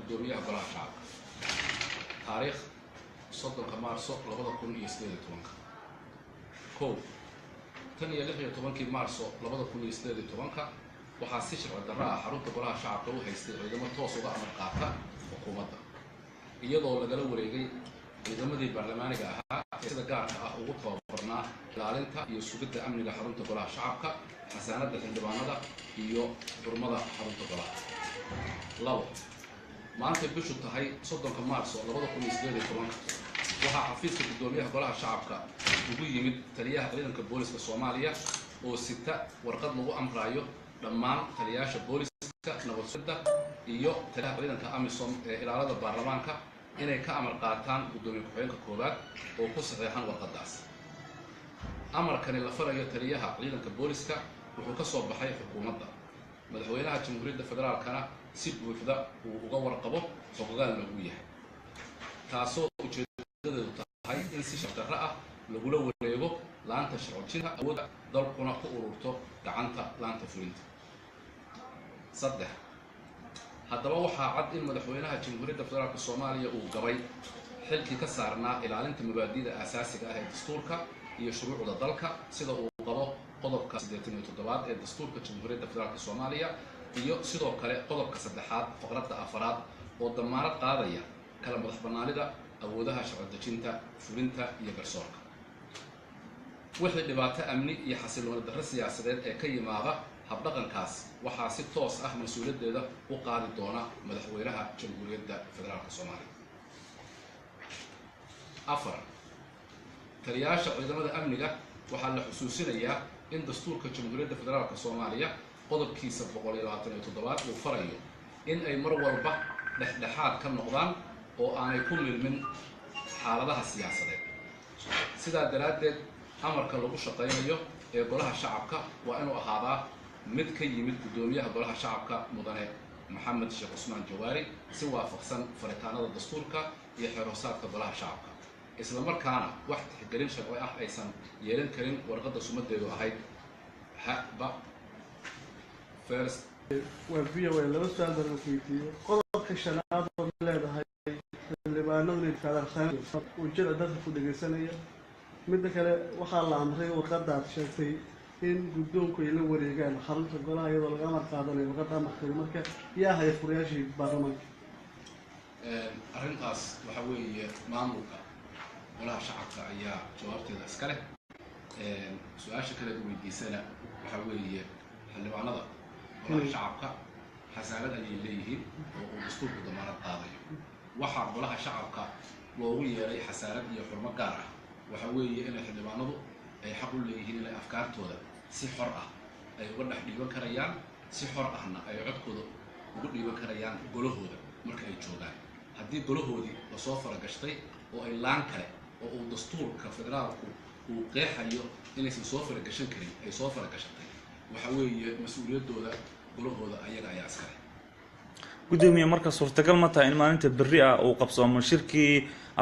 gudoomiyaha golaha shacabka taariikh 30 maarso 2018 kow tan iyo 16 maarso 2018 waxaa si sharci darro ah xarunta golaha shacabka u haystay ciidamo toos uga amar qaata xukuumadda iyadoo lagala wareegay ciidamadii baarlamaaniga ahaa ee sida gaarka ah ugu tababarnaa ilaalinta iyo sugidda amniga xarunta golaha shacabka xasaanadda xildhibaanada iyo xurmada xarunta golaha. labo maanta bishu tahay 30 maarso 2018 waxaa xafiiska gudoomiyaha golaha shacabka ugu yimid taliyaha ciidanka booliska Soomaaliya oo sita warqad lagu amrayo dhammaan taliyaasha booliska nabadgelyada iyo taliyaha ciidanka AMISOM ee ilaalada baarlamaanka inay ka amar qaataan gudoomiye ku-xigeenka koowaad oo ku saxeexan warqadaas. amarkani la farayo taliyaha ciidanka booliska wuxuu ka soo baxay xukuumadda madaxweynaha jamhuuriyadda federaalkana si buuxda uu uga warqabo xogaal lagu yahay, taasoo ujeedadeedu tahay in si sharci darro ah lagula wareego laanta sharci-jebinta awoodda dalkuna ku ururto gacanta laanta fulinta. saddex haddaba waxaa cad in madaxweynaha jamhuuriyadda federaalka Soomaaliya uu gabay xilkii ka saarnaa ilaalinta mabaadi'da aasaasiga ah ee dastuurka iyo shuruucda dalka sida uu qabo qodobka 87 ee dastuurka jamhuuriyadda federaalka Soomaaliya iyo sidoo kale qodobka 3 faqradda 4 oo damaanad qaadaya kala madaxbannaanida awoodaha sharci dejinta fulinta iyo garsoorka. wixii dhibaato amni iyo xasilooni darro siyaasadeed ee ka yimaada habdhaqankaas waxaa si toos ah mas'uuliyaddeeda u qaadi doona madaxweynaha jamhuuriyadda federaalka Soomaaliya. afar taliyaasha ciidamada amniga waxaa la xusuusinayaa in dastuurka jamhuuriyadda federaalka Soomaaliya qodobkiisa 127 uu farayo in ay mar walba dhexdhexaad ka noqdaan oo aanay ku milmin xaaladaha siyaasadeed. sidaa daraaddeed amarka lagu shaqaynayo ee golaha shacabka waa inuu ahaadaa mid ka yimid gudoomiyaha golaha shacabka mudane maxamed sheekh cusmaan jawaari si waafaqsan faritaanada dastuurka iyo xeer-hoosaadka golaha shacabka, isla markaana wax tixgelin sharci ah aysan yeelan karin warqadda sumadeedu ahayd haba first وفيه ولا بس هذا الوقتي قلب كشناد ولا هاي اللي بنقول كذا خان وجل ده في دقيقة مدة كله وخال عمري وقدر شيء إن قدومك يلو وريجان خرج الجلا يضل الأمر قادني وقدر مختلف مركب يا هاي فرياشي برمج. أرنقاس وحوي معمولك ولا شعبك يا جوابتي الأسكالة سؤال شكله ودي سنة وحوي حلو على نظر ولا شعبك حسابات اللي ليه ودستور ضمان القاضي وحرب ولا شعبك وهوي لي حسابات يحرم جاره وحوي إن حلوانه أي حقول ليه إلى أفكار تودا si xor ah ay uga dhex dhiiban karayaan si xor ahna ay codkooda ugu dhiiban karayaan golahooda marka ay joogaan. haddii golahoodii la soo faragashtay oo ay laan kale oo uu dastuurka federaalku uu qeexayo inaysan soo faragashan karin ay soo faragashatay waxa weeye mas'uuliyadooda golahooda ayaga ayaa iska leh. gudoomiye marka suurtagal ma tahay in maalinta berri ah uu qabsoomo shirkii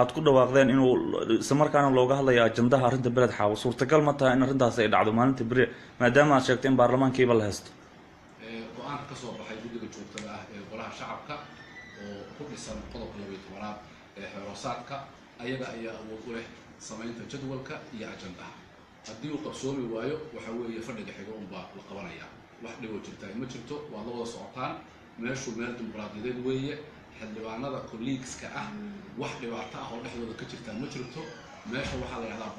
aad ku dhawaaqdeen inuu isla markaana looga hadlayo ajandaha arrinta beled xaawo suurtagal ma tahay in arrintaas ay dhacdo maalinta berri maadaama aad sheegtay in baarlamaankiiba la haysto? go-aanka ka soo baxay guddiga joogtada ah ee golaha shacabka oo ku dhisan qodobka 12aad ee xeer-hoosaadka ayaga ayaa awood u leh samaynta jadwalka iyo ajandaha. haddii uu qabsoomi waayo waxa weeye fadhiga xiga unbaa la qabanayaa, wax dhibo jirtaa ma jirto, waad la wada socotaan meeshu meel dimuqraadiyadeed weeye, xildhibaanada colleagueska ah wax dhibaato ah oo dhexdooda ka jirta ma jirto. meesha waxaa la yidhahdaa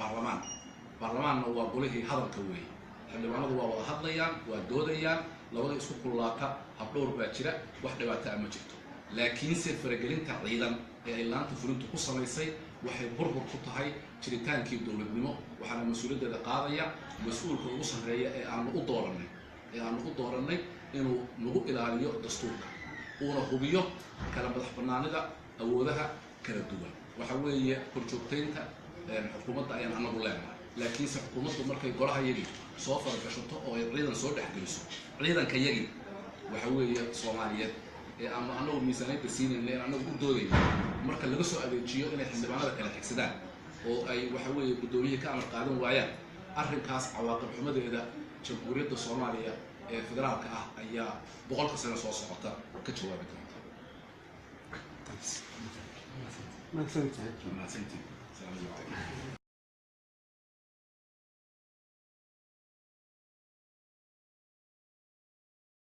baarlamaanna waa golihii hadalka weeye, xildhibaanadu waa wada hadlayaan waa doodayaan labada isku kululaata habdhowr baa jira, wax dhibaato ah ma jirto. laakiinse faragelinta ciidan ee ay laanta fulintu ku samaysay waxay burbur ku tahay jiritaankii dowladnimo, waxaana mas-uuliyaddeeda qaadaya mas-uulka ugu sarreeya ee aanu u doorannay inuu nagu ilaaliyo dastuurka uuna hubiyo kala madaxbannaanida awoodaha kala duwan. waxa weeye korjoogtaynta xukuumadda ayaan anagu leenahay, laakiinse xukuumaddu markay golaha yagii soo faragashato oo ay ciidan soo dhexgeliso ciidanka yagii waxa weeye Soomaaliyeed ee aanu anagu miisaaniyadda siinayna in anagu u doodayno marka laga soo adeejiyo inay xildhibaanada kala xigsadaan oo ay waxa weeye gudoomiyihii ka amar qaadan waayaan arrinkaas cawaaqib xumadeeda jamhuuriyadda Soomaaliya ee federaalka ah ayaa 100 sano soo socota ka jawaabi doonta. mahadsanid. mahadsantiin. Salaam alaikum.